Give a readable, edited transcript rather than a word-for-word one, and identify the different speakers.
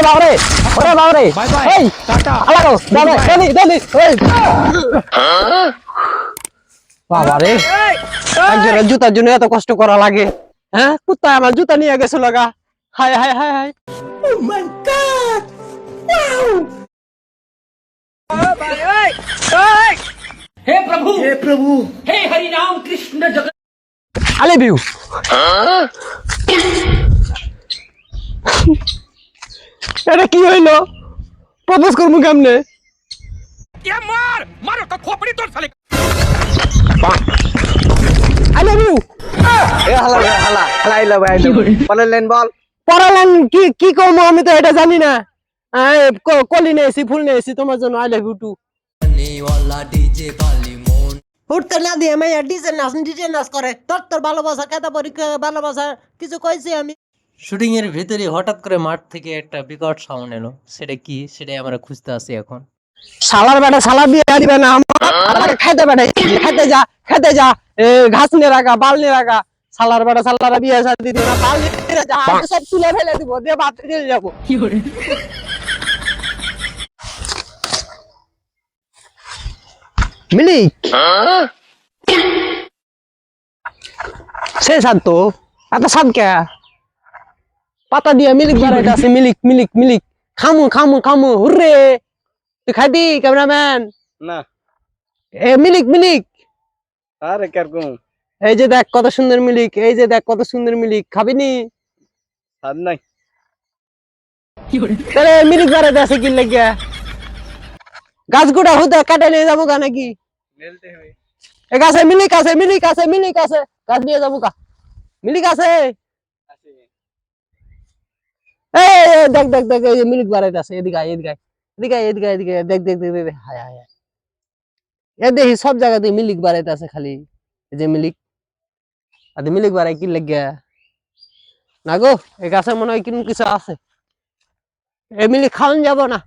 Speaker 1: বাবারে ওরে বাবারে
Speaker 2: বাই বাই
Speaker 1: এই
Speaker 2: টাটা
Speaker 1: আলাগো দাদা দেনি দেনি এই বাবারে একজনের জুতার জন্য এত কষ্ট করা লাগে হ্যাঁ কুত্তা আমার জুতা নিয়ে গেছে লগা হায় হায় হায় হায় ও মাই গড
Speaker 2: हे प्रभु हे हरि राम कृष्ण जगत
Speaker 1: আলে বিউ এটা কি হইলো প্রপোজ করবো কেমনে
Speaker 2: ये मार मारो तो खोपड़ी तोड़ साले
Speaker 1: আলে বিউ
Speaker 3: এ হালা হালা হালা আইলা ভাই পরের লাইন বল
Speaker 1: পড়ালেন কি কি কমো আমি তো এটা জানি না কলি নিয়েছি ফুল নিয়েছি তোমার জন্য আই লাভ ইউ টু
Speaker 4: উঠতে না দিয়ে মাইয়া ডিজে নাচ করে তোর ভালোবাসা কেদা পরীক্ষা ভালোবাসা কিছু কইছি আমি শুটিং এর ভিতরে হঠাৎ করে মাঠ থেকে একটা বিকট সাউন্ড এলো সেটা কি সেটাই আমরা খুঁজতে আছি এখন
Speaker 1: শালার বেটা শালা বিয়ে দিবে না আমার খাইতে বেটা খেতে যা ঘাস নিয়ে রাখা বাল নিয়ে রাখা শালার বেটা শালারা বিয়ে শাদি দিবে না বাল নিয়ে রাখা আমি সব তুলে ফেলে দিব দিয়ে ভাত দিয়ে যাবো
Speaker 4: কি করে
Speaker 1: মিলিক সে সাদ তো এত সাদ কে পাতা দিয়ে মিলিক বাড়াইতে আছে মিলিক মিলিক মিলিক খামু খামু খামু হুররে তুই খাবি ক্যামেরাম্যান
Speaker 3: না
Speaker 1: এ মিলিক মিলিক
Speaker 3: আরে কিরকম
Speaker 1: এই যে দেখ কত সুন্দর মিলিক এই যে দেখ কত সুন্দর মিলিক খাবি নি
Speaker 3: স্বাদ নাই
Speaker 4: কি করে
Speaker 1: তাহলে মিলিক বাড়াইতে আছে কি লাগিয়া গাছ গুড়া হুদা কাটে নিয়ে যাবো গা নাকি
Speaker 3: মেলতে হবে
Speaker 1: এ গাছে মিলিক আছে মিলিক আছে মিলিক আছে গাছ নিয়ে যাবো গা মিলিক আছে
Speaker 3: আছে
Speaker 1: এই দেখ দেখ দেখ এই যে মিলিক বাড়াইতে আছে এদিকে আয়, এদিকে আয়, এদিকে আয়, এদিকে আয়, এদিকে আয়, দেখ দেখ দেখ দেখ দেখ, হায় হায় হায়। এ দেখি সব জায়গাতে মিলিক বাড়াইতে আছে খালি এই যে মিলিক আর মিলিক বাড়াই কি লাগিয়া না গো এই গাছে মনে হয় কিরম কিছু আছে এ মিলিক খাওয়ান যাবো না